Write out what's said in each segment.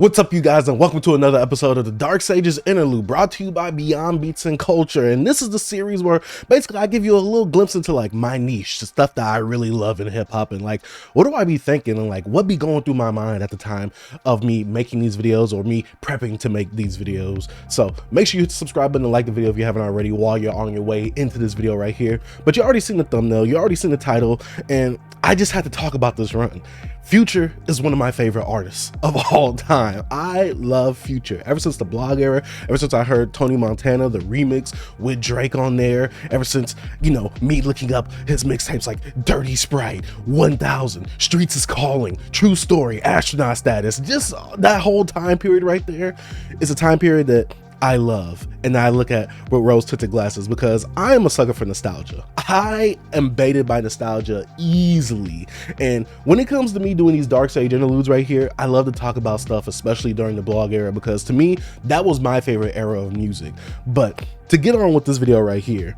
What's up, you guys, and welcome to another episode of the Dark Sages Interlude, brought to you by Beyond Beats and Culture. And this is the series where basically I give you a little glimpse into like my niche, the stuff that I really love in hip hop, and like what do I be thinking and like what be going through my mind at the time of me making these videos or me prepping to make these videos. So make sure you hit the subscribe button and like the video if you haven't already while you're on your way into this video right here. But you already seen the thumbnail, you already seen the title, and I just had to talk about this run. Future is one of my favorite artists of all time. I love Future. Ever since the blog era, ever since I heard Tony Montana, the remix with Drake on there, ever since, you know, me looking up his mixtapes like Dirty Sprite, 1000, Streets is Calling, True Story, Astronaut Status, just that whole time period right there is a time period that I love, and I look at with rose-tinted glasses because I am a sucker for nostalgia. I am baited by nostalgia easily, and when it comes to me doing these Dark Sage interludes right here, I love to talk about stuff, especially during the blog era, because to me, that was my favorite era of music. But to get on with this video right here,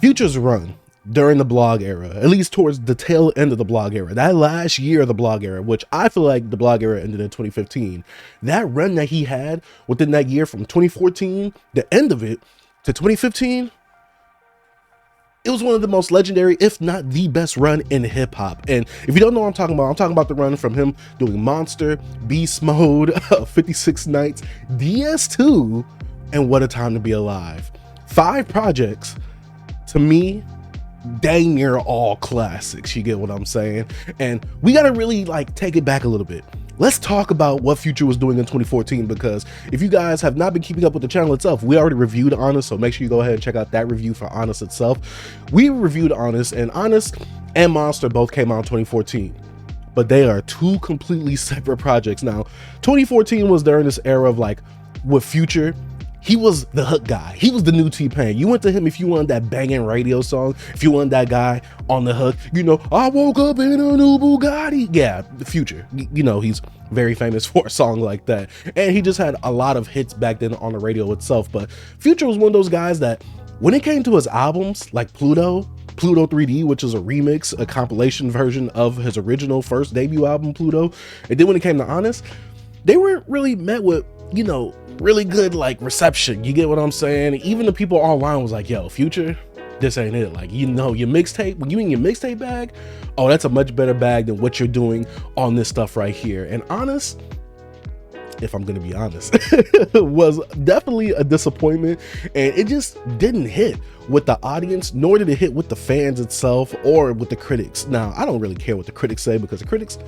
Future's run during the blog era, at least towards the tail end of the blog era, that last year of the blog era, which I feel like the blog era ended in 2015, that run that he had within that year from 2014, the end of it, to 2015, it was one of the most legendary, if not the best run in hip hop. And if you don't know what I'm talking about the run from him doing Monster, Beast Mode, 56 Nights, DS2, and What a Time to Be Alive. 5 projects, to me, dang near all classics. You get what I'm saying? And we gotta really like take it back a little bit. Let's talk about what Future was doing in 2014, because if you guys have not been keeping up with the channel itself, we already reviewed Honest, so make sure you go ahead and check out that review for Honest itself. We reviewed Honest, and Honest and Monster both came out in 2014, but they are 2 completely separate projects. Now, 2014 was during this era of like, with Future, he was the hook guy. He was the new T-Pain. You went to him if you wanted that banging radio song, if you wanted that guy on the hook, you know, I woke up in a new Bugatti. Yeah, the Future. You know, he's very famous for a song like that. And he just had a lot of hits back then on the radio itself. But Future was one of those guys that when it came to his albums, like Pluto 3D, which is a remix, a compilation version of his original first debut album, Pluto. And then when it came to Honest, they weren't really met with, you know, really good like reception. You get what I'm saying? Even the people online was like, yo, Future, this ain't it. Like, you know, your mixtape, when you in your mixtape bag, oh, that's a much better bag than what you're doing on this stuff right here. And Honest, if I'm gonna be honest, was definitely a disappointment, and it just didn't hit with the audience, nor did it hit with the fans itself or with the critics. Now, I don't really care what the critics say, because the critics,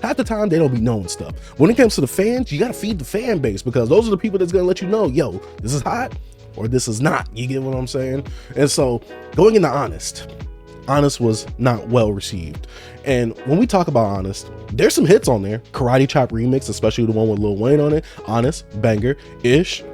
half the time, they don't be knowing stuff. When it comes to the fans, you gotta feed the fan base, because those are the people that's gonna let you know, yo, this is hot or this is not. You get what I'm saying? And so going into Honest was not well received. And when we talk about Honest, there's some hits on there. Karate Chop remix, especially the one with Lil Wayne on it. Honest, banger, Ish.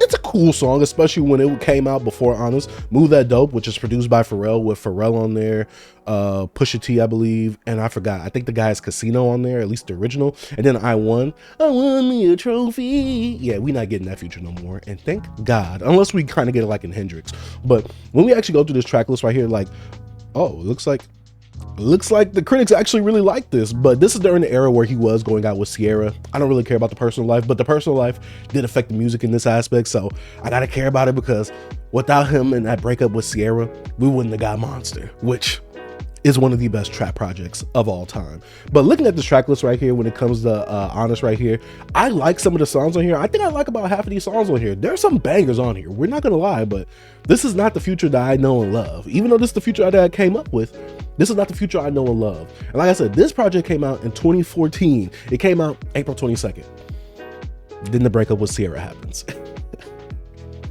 It's a cool song, especially when it came out before Honest. Move That Dope, which is produced by Pharrell, with Pharrell on there, Pusha T, I believe, and I forgot. I think the guy's Casino on there, at least the original. And then I won me a trophy. Yeah, we not getting that Future no more, and thank God, unless we kind of get it like in Hendrix. But when we actually go through this track list right here, like, oh, looks like the critics actually really like this. But this is during the era where he was going out with Sierra. I don't really care about the personal life, but the personal life did affect the music in this aspect, so I gotta care about it, because without him and that breakup with Sierra, we wouldn't have got Monster, which is one of the best trap projects of all time. But looking at this track list right here, when it comes to Honest right here, I like some of the songs on here. I think I like about half of these songs on here. There's some bangers on here, we're not gonna lie, but this is not the Future that I know and love. Even though this is the Future that I came up with, this is not the Future I know and love. And like I said, this project came out in 2014. It came out April 22nd. Then the breakup with Sierra happens.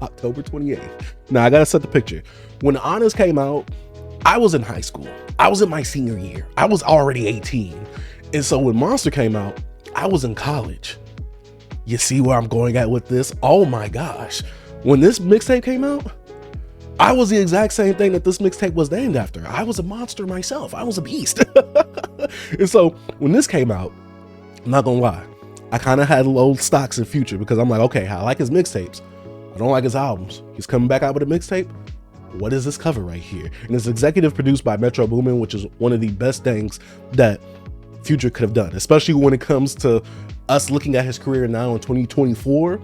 October 28th. Now I gotta set the picture. When Honest came out, I was in high school. I was in my senior year. I was already 18. And so when Monster came out, I was in college. You see where I'm going at with this? Oh my gosh. When this mixtape came out, I was the exact same thing that this mixtape was named after. I was a monster myself. I was a beast. And so when this came out, I'm not gonna lie, I kind of had low stocks in Future, because I'm like, okay, I like his mixtapes. I don't like his albums. He's coming back out with a mixtape. What is this cover right here? And it's executive produced by Metro Boomin, which is one of the best things that Future could have done, especially when it comes to us looking at his career now in 2024,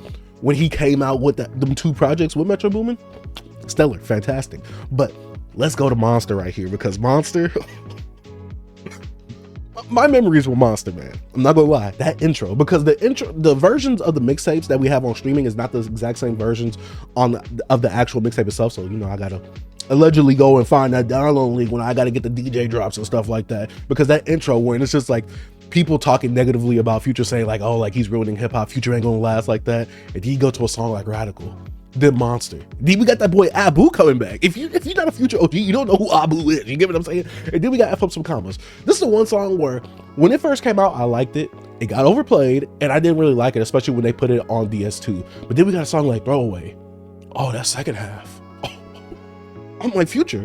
when he came out with them 2 projects with Metro Boomin, stellar, fantastic. But let's go to Monster right here, because Monster, my memories were Monster, man. I'm not gonna lie, that intro, because the versions of the mixtapes that we have on streaming is not the exact same versions of the actual mixtape itself. So, you know, I gotta allegedly go and find that download link when I gotta get the DJ drops and stuff like that, because that intro, when it's just like people talking negatively about Future, saying like, oh, like he's ruining hip hop, Future ain't gonna last like that, and he go to a song like Radical, then Monster. Then we got that boy Abu coming back. If you're not a Future OG, you don't know who Abu is. You get what I'm saying? And then we got F Up Some Commas. This is the one song where when it first came out, I liked it. It got overplayed, and I didn't really like it, especially when they put it on DS2. But then we got a song like Throwaway. Oh, that second half. Oh, I'm like, Future,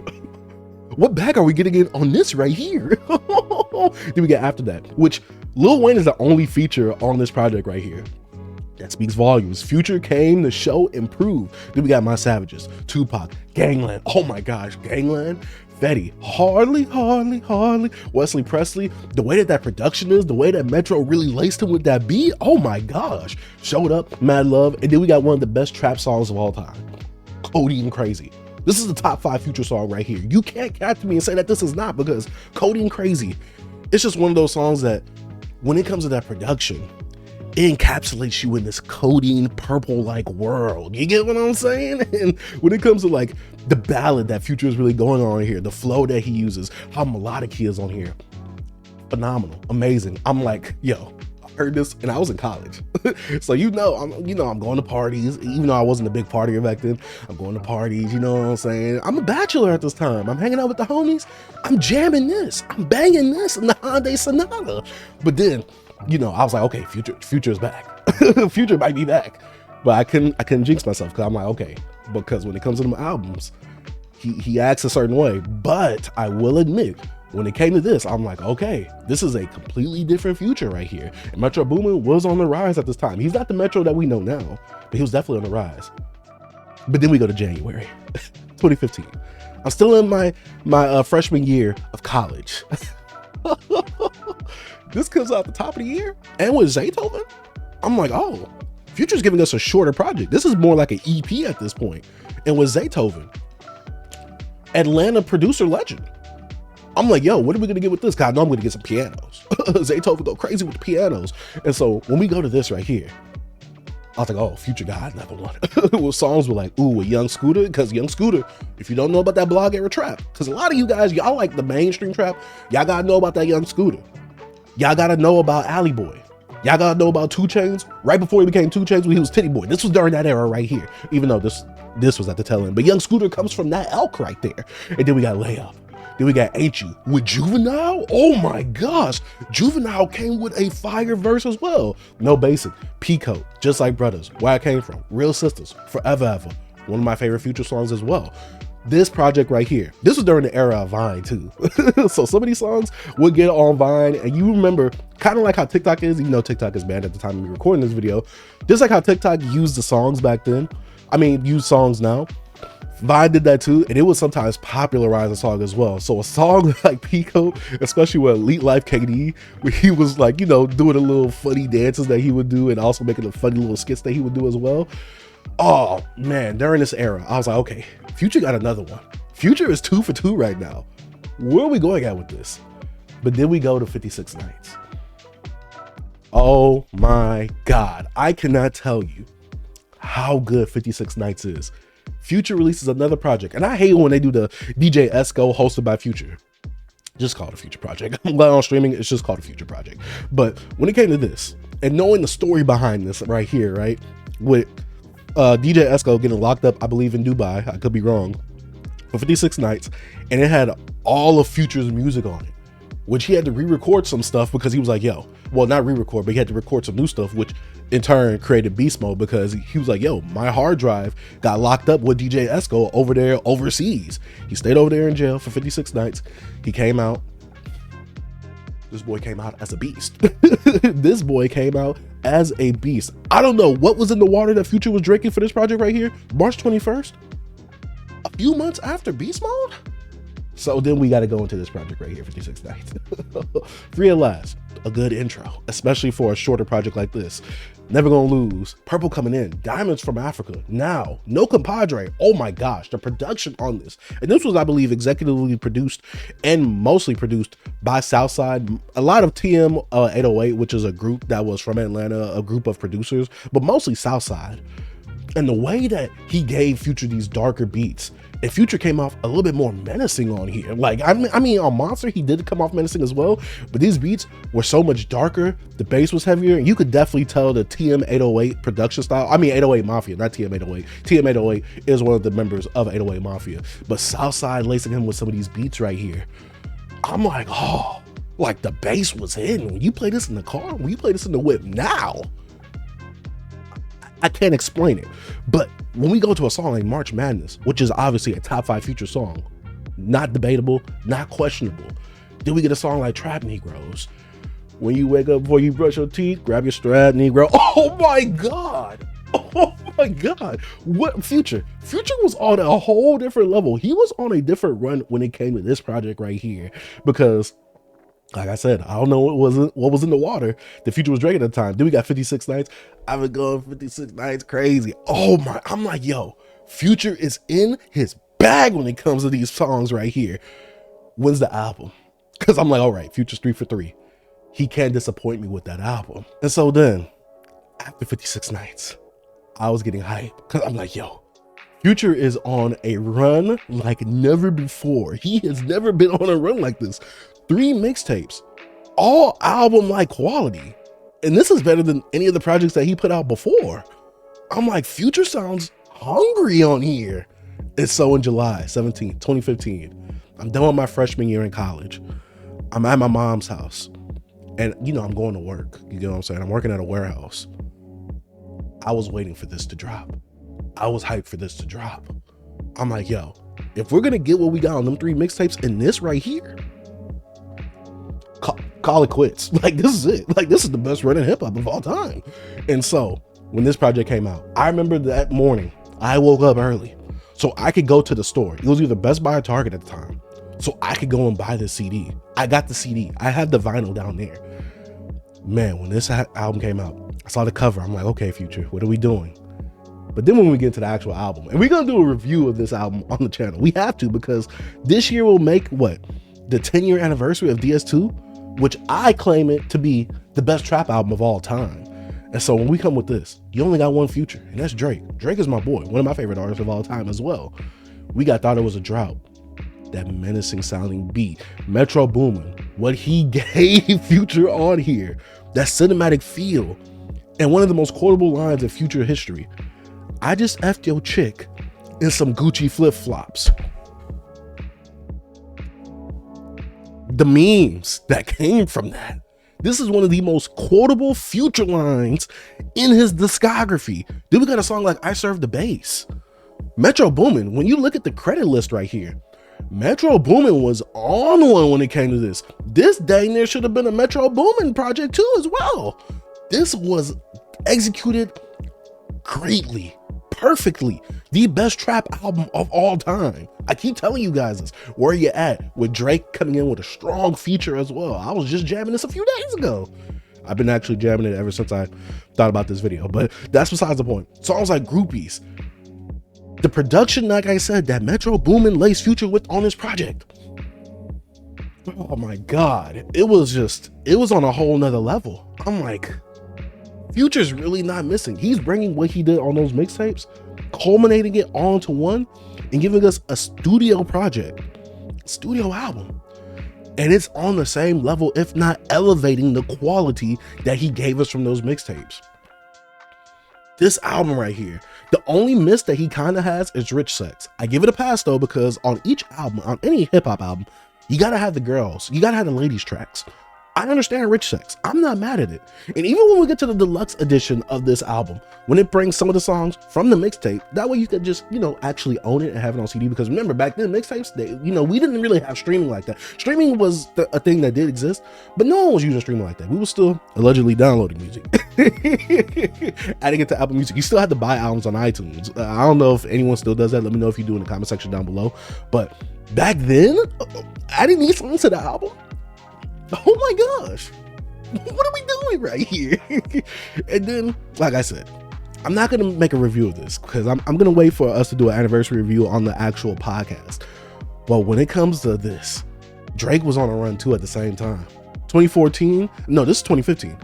what bag are we getting in on this right here? Then we got After That, which Lil Wayne is the only feature on this project right here. That speaks volumes. Future came, the show improved. Then we got My Savages, Tupac, Gangland. Oh my gosh, Gangland, Fetty, Hardly, Wesley Presley. The way that production is, the way that Metro really laced him with that beat, oh my gosh. Showed Up, Mad Love, and then we got one of the best trap songs of all time, Cody and Crazy. This is the top 5 Future song right here. You can't catch me and say that this is not, because Cody and Crazy, it's just one of those songs that when it comes to that production, it encapsulates you in this codeine purple-like world. You get what I'm saying? And when it comes to like the ballad that Future is really going on here, the flow that he uses, how melodic he is on here, phenomenal, amazing. I'm like, yo, I heard this and I was in college. So I'm going to parties, even though I wasn't a big partier back then. I'm going to parties, you know what I'm saying? I'm a bachelor at this time. I'm hanging out with the homies. I'm jamming this. I'm banging this in the Hyundai Sonata. But then, you know, I was like, okay, Future's back. Future might be back. But I couldn't jinx myself, because I'm like, okay, because when it comes to them albums, he acts a certain way. But I will admit, when it came to this, I'm like, okay, this is a completely different Future right here. And Metro Boomin was on the rise at this time. He's not the Metro that we know now, but he was definitely on the rise. But then we go to January 2015. I'm still in my freshman year of college. This comes out the top of the year, and with Zaytoven, I'm like, oh, Future's giving us a shorter project. This is more like an EP at this point. And with Zaytoven, Atlanta producer legend, I'm like, yo, what are we gonna get with this? Cause I know I'm gonna get some pianos. Zaytoven go crazy with the pianos. And so when we go to this right here, I was like, oh, Future got another one. With songs were like, ooh, with Young Scooter, because Young Scooter, if you don't know about that blog era trap, because a lot of you guys, y'all like the mainstream trap, y'all gotta know about that Young Scooter. Y'all gotta know about Alley Boy. Y'all gotta know about 2 Chainz. Right before he became 2 Chainz, when he was Titty Boy. This was during that era right here, even though this was at the tail end. But Young Scooter comes from that elk right there. And then we got Layup. Then we got Ain't You with Juvenile. Oh my gosh. Juvenile came with a fire verse as well. No Basic, Pico, Just Like Brothers, Where I Came From, Real Sisters, Forever Ever. One of my favorite Future songs as well. This project right here, this was during the era of Vine too. So some of these songs would get on Vine, and you remember, kind of like how TikTok is, even though TikTok is banned at the time of me recording this video, just like how TikTok used the songs back then, use songs now, Vine did that too, and it would sometimes popularize a song as well. So a song like Pico, especially with Elite Life KD, where he was like, you know, doing the little funny dances that he would do, and also making the funny little skits that he would do as well. Oh man, during this era, I was like, okay, Future got another one. Future is 2 for 2 right now. Where are we going at with this? But then we go to 56 Nights. Oh my God, I cannot tell you how good 56 Nights is. Future releases another project, and I hate when they do the DJ Esco hosted by Future. Just call it a Future project. I'm glad on streaming, it's just called a Future project. But when it came to this, and knowing the story behind this right here, right, with DJ Esco getting locked up, I believe in Dubai, I could be wrong, for 56 Nights, and it had all of Future's music on it, which he had to re-record some stuff because he was like, yo, well, not re-record, but he had to record some new stuff, which in turn created beast mode, because he was like, yo, my hard drive got locked up with DJ Esco over there overseas. He stayed over there in jail for 56 nights. He came out. This boy came out as a beast. This boy came out as a beast. I don't know what was in the water that Future was drinking for this project right here. March 21st, a few months after beast mode. So then we got to go into this project right here, 56 Nights. Free at Last, a good intro, especially for a shorter project like this. Never Gonna Lose, Purple Coming In, Diamonds from Africa, Now, No Compadre. Oh my gosh, the production on this. And this was, I believe, executively produced and mostly produced by Southside. A lot of TM 808, which is a group that was from Atlanta, a group of producers, but mostly Southside. And the way that he gave Future these darker beats, and Future came off a little bit more menacing on here. Like, I mean, on Monster, he did come off menacing as well, but these beats were so much darker, the bass was heavier, and you could definitely tell the TM 808 production style. I mean, 808 Mafia, not TM 808. TM 808 is one of the members of 808 Mafia, but Southside lacing him with some of these beats right here. I'm like, oh, like the bass was hidden. When you play this in the car, when you play this in the whip now, I can't explain it. But when we go to a song like March Madness, which is obviously a top 5 Future song, not debatable, not questionable. Then we get a song like Trap Negroes. When you wake up before you brush your teeth, grab your strap, Negro. Oh my God. Oh my God. What Future? Future was on a whole different level. He was on a different run when it came to this project right here, because like I said, I don't know what was in the water the Future was drinking at the time. Then we got 56 Nights. I've been going 56 Nights crazy. Oh my, I'm like, yo, Future is in his bag when it comes to these songs right here. When's the album? Because I'm like, all right, Future's 3 for 3. He can't disappoint me with that album. And so then, after 56 Nights, I was getting hyped because I'm like, yo, Future is on a run like never before. He has never been on a run like this. 3 mixtapes, all album-like quality. And this is better than any of the projects that he put out before. I'm like, Future sounds hungry on here. And so in July 17th, 2015, I'm done with my freshman year in college. I'm at my mom's house. And, you know, I'm going to work. You know what I'm saying? I'm working at a warehouse. I was waiting for this to drop. I was hyped for this to drop. I'm like, yo, if we're going to get what we got on them 3 mixtapes in this right here, call it quits. Like, this is it. Like, this is the best run in hip hop of all time. And so when this project came out, I remember that morning I woke up early so I could go to the store. It was either Best Buy or Target at the time, so I could go and buy the CD. I got the CD. I had the vinyl down there. Man, when this album came out, I saw the cover. I'm like, okay, Future, what are we doing? But then when we get to the actual album, and we're gonna do a review of this album on the channel, we have to, because this year will make what, the 10-year anniversary of DS2, which I claim it to be the best trap album of all time. And so when we come with this, you only got one Future, and that's Drake. Drake is my boy, one of my favorite artists of all time as well. We got Thought It Was a Drought, that menacing sounding beat. Metro Boomin, what he gave Future on here, that cinematic feel, and one of the most quotable lines in Future history. I just effed your chick in some Gucci flip-flops. The memes that came from that. This is one of the most quotable Future lines in his discography. Then we got a song like I Serve the Bass. Metro Boomin, when you look at the credit list right here, Metro Boomin was on one when it came to this. This dang near should have been a Metro Boomin project too as well. This was executed greatly, perfectly. The best trap album of all time. I keep telling you guys this. Where you at with Drake coming in with a strong feature as well. I was just jamming this a few days ago. I've been actually jamming it ever since I thought about this video, but that's besides the point. Songs like Groupies, the production, like I said, that Metro Boomin laced Future with on this project. Oh my God. It was on a whole nother level. I'm like, Future's really not missing. He's bringing what he did on those mixtapes, culminating it all into one, and giving us a studio project, studio album. And it's on the same level, if not elevating the quality that he gave us from those mixtapes. This album right here, the only miss that he kind of has is Rich Sex. I give it a pass though, because on each album, on any hip hop album, you gotta have the girls, you gotta have the ladies tracks. I understand Rich Sex. I'm not mad at it. And even when we get to the deluxe edition of this album, when it brings some of the songs from the mixtape, that way you could just, actually own it and have it on CD. Because remember, back then, mixtapes, we didn't really have streaming like that. Streaming was a thing that did exist, but no one was using streaming like that. We were still allegedly downloading music. Adding it to Apple Music. You still had to buy albums on iTunes. I don't know if anyone still does that. Let me know if you do in the comment section down below. But back then, adding these songs to the album, oh my gosh, what are we doing right here? And then, like I said, I'm not going to make a review of this because I'm going to wait for us to do an anniversary review on the actual podcast. But when it comes to this, Drake was on a run too at the same time. 2014, no, this is 2015.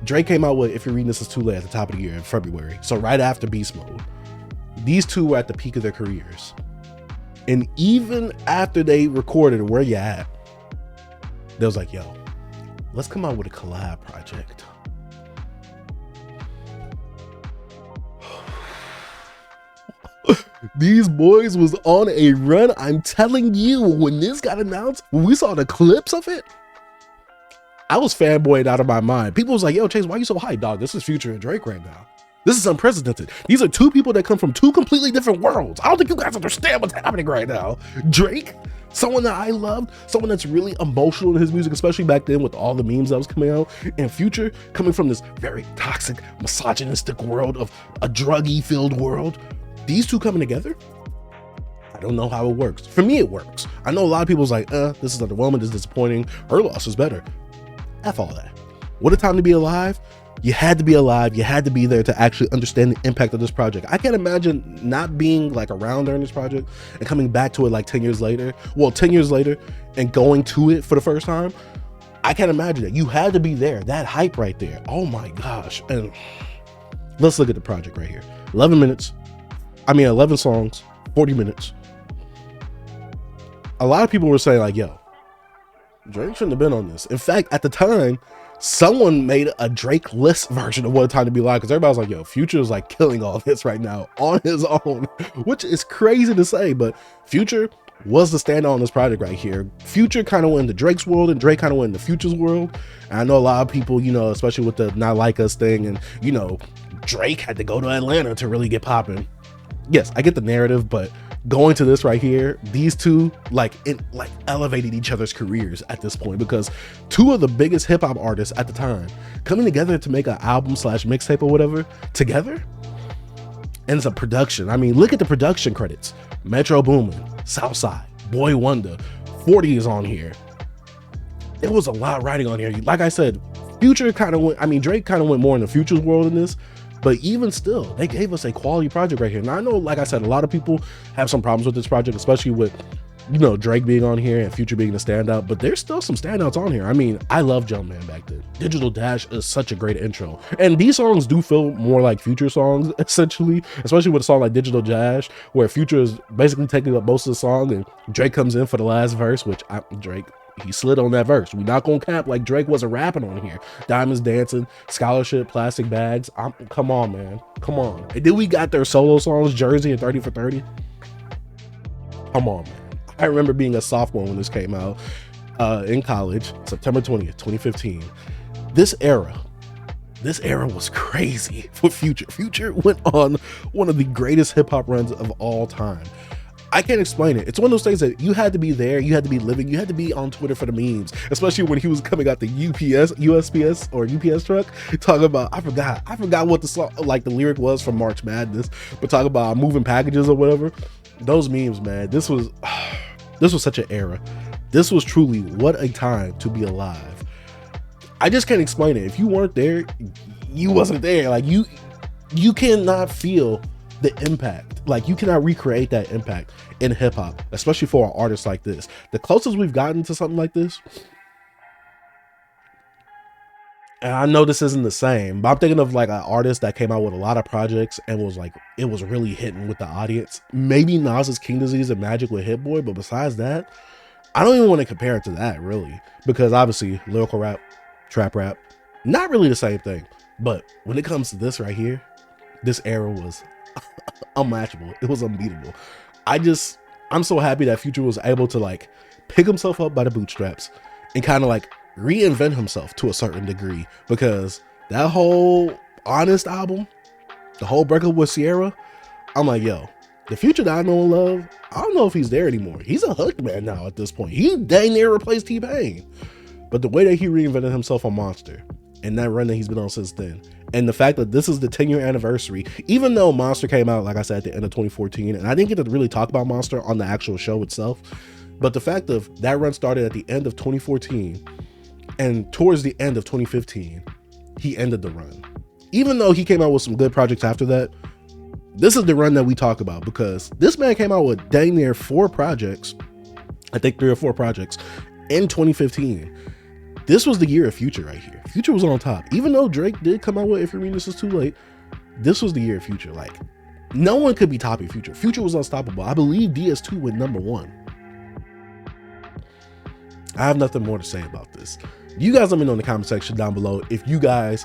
Drake came out with If You're Reading This Is Too Late at the top of the year in February. So right after Beast Mode. These two were at the peak of their careers. And even after they recorded Where You At, they was like, yo, let's come out with a collab project. These boys was on a run. I'm telling you, when this got announced, when we saw the clips of it, I was fanboyed out of my mind. People was like, yo, Chase, why you so hyped, dog? This is Future and Drake right now. This is unprecedented. These are two people that come from two completely different worlds. I don't think you guys understand what's happening right now. Drake, someone that I loved, someone that's really emotional in his music, especially back then with all the memes that was coming out, and Future coming from this very toxic, misogynistic world of a druggy-filled world. These two coming together, I don't know how it works. For me, it works. I know a lot of people's like, this is underwhelming, this is disappointing, Her Loss is better. F all that. What a time to be alive. You had to be alive. You had to be there to actually understand the impact of this project. I can't imagine not being like around during this project and coming back to it like 10 years later. Well, 10 years later and going to it for the first time. I can't imagine it. You had to be there. That hype right there. Oh my gosh. And let's look at the project right here. 11 songs, 40 minutes. A lot of people were saying like, yo, Drake shouldn't have been on this. In fact, at the time, someone made a Drake list version of What a Time to Be Alive because everybody was like, yo, Future is like killing all this right now on his own, which is crazy to say, but Future was the standout on this project right here. Future kind of went into Drake's world and Drake kind of went into Future's world. And I know a lot of people, especially with the Not Like Us thing, and Drake had to go to Atlanta to really get popping. Yes, I get the narrative, but going to this right here, these two elevated each other's careers at this point, because two of the biggest hip hop artists at the time coming together to make an album / mixtape or whatever together. And it's a production. I mean, look at the production credits. Metro Boomin, Southside, Boy Wonder, 40 is on here. There was a lot writing on here. Like I said, Drake kind of went more in the Future's world in this. But even still, they gave us a quality project right here. Now, I know, like I said, a lot of people have some problems with this project, especially with, Drake being on here and Future being the standout. But there's still some standouts on here. I mean, I love Jumpman back then. Digital Dash is such a great intro. And these songs do feel more like Future songs, essentially, especially with a song like Digital Dash, where Future is basically taking up most of the song and Drake comes in for the last verse, which he slid on that verse. We not gonna cap like Drake wasn't rapping on here. Diamonds Dancing, Scholarship, Plastic Bags. Come on, man. Come on. And then we got their solo songs, Jersey and 30 for 30. Come on, man. I remember being a sophomore when this came out in college, September 20th, 2015. This era was crazy for Future. Future went on one of the greatest hip hop runs of all time. I can't explain it. It's one of those things that you had to be there, you had to be living, you had to be on Twitter for the memes, especially when he was coming out the UPS truck, talking about, I forgot what the song, like the lyric was from March Madness, but talking about moving packages or whatever. Those memes, man, this was such an era. This was truly what a time to be alive. I just can't explain it. If you weren't there, you wasn't there. Like you cannot feel the impact. Like you cannot recreate that impact in hip hop, especially for an artist like this. The closest we've gotten to something like this, and I know this isn't the same, but I'm thinking of like an artist that came out with a lot of projects and was like, it was really hitting with the audience. Maybe Nas's King Disease and Magic with Hit Boy, but besides that, I don't even want to compare it to that really, because obviously lyrical rap, trap rap, not really the same thing. But when it comes to this right here, this era was unmatchable. It was unbeatable. I'm so happy that Future was able to like pick himself up by the bootstraps and kind of like reinvent himself to a certain degree, because that whole Honest album, the whole breakup with Sierra, I'm like, yo, the Future that I know and love, I don't know if he's there anymore. He's a hook man now at this point. He dang near replaced T-Pain. But the way that he reinvented himself on Monster and that run that he's been on since then, and the fact that this is the 10-year anniversary, even though Monster came out, like I said, at the end of 2014, and I didn't get to really talk about Monster on the actual show itself, but the fact of that run started at the end of 2014, and towards the end of 2015, he ended the run. Even though he came out with some good projects after that, this is the run that we talk about, because this man came out with dang near 4 projects, I think 3 or 4 projects in 2015. This was the year of Future right here. Future was on top. Even though Drake did come out with If You Mean This Is Too Late, this was the year of Future. Like, no one could be topping Future. Future was unstoppable. I believe DS2 went #1. I have nothing more to say about this. You guys let me know in the comment section down below if you guys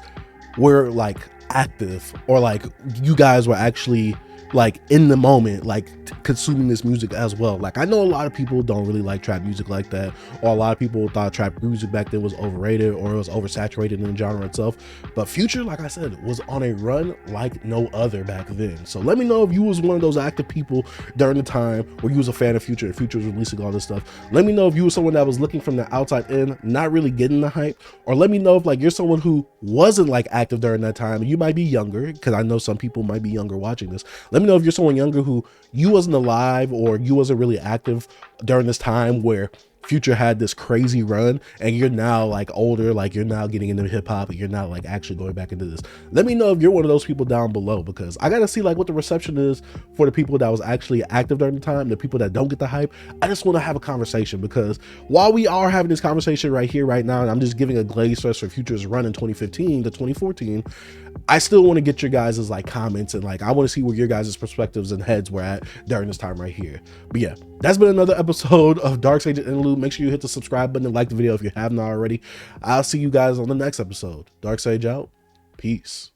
were like active, or like you guys were actually like in the moment, like consuming this music as well. Like, I know a lot of people don't really like trap music like that, or a lot of people thought trap music back then was overrated or it was oversaturated in the genre itself. But Future, like I said, was on a run like no other back then. So let me know if you was one of those active people during the time where you was a fan of Future and Future was releasing all this stuff. Let me know if you were someone that was looking from the outside in, not really getting the hype, or let me know if like you're someone who wasn't like active during that time. You might be younger, because I know some people might be younger watching this. Let me know if you're someone younger who you wasn't alive or you wasn't really active during this time where Future had this crazy run, and you're now like older, like you're now getting into hip hop and you're not like actually going back into this. Let me know if you're one of those people down below, because I gotta see like what the reception is for the people that was actually active during the time, the people that don't get the hype. I just want to have a conversation, because while we are having this conversation right here, right now, and I'm just giving a glaze test for Future's run in 2015 to 2014, I still want to get your guys' like comments, and like I want to see where your guys' perspectives and heads were at during this time right here. But yeah, that's been another episode of Dark Sage Interlude. Make sure you hit the subscribe button and like the video if you haven't already. I'll see you guys on the next episode. Dark Sage out. Peace.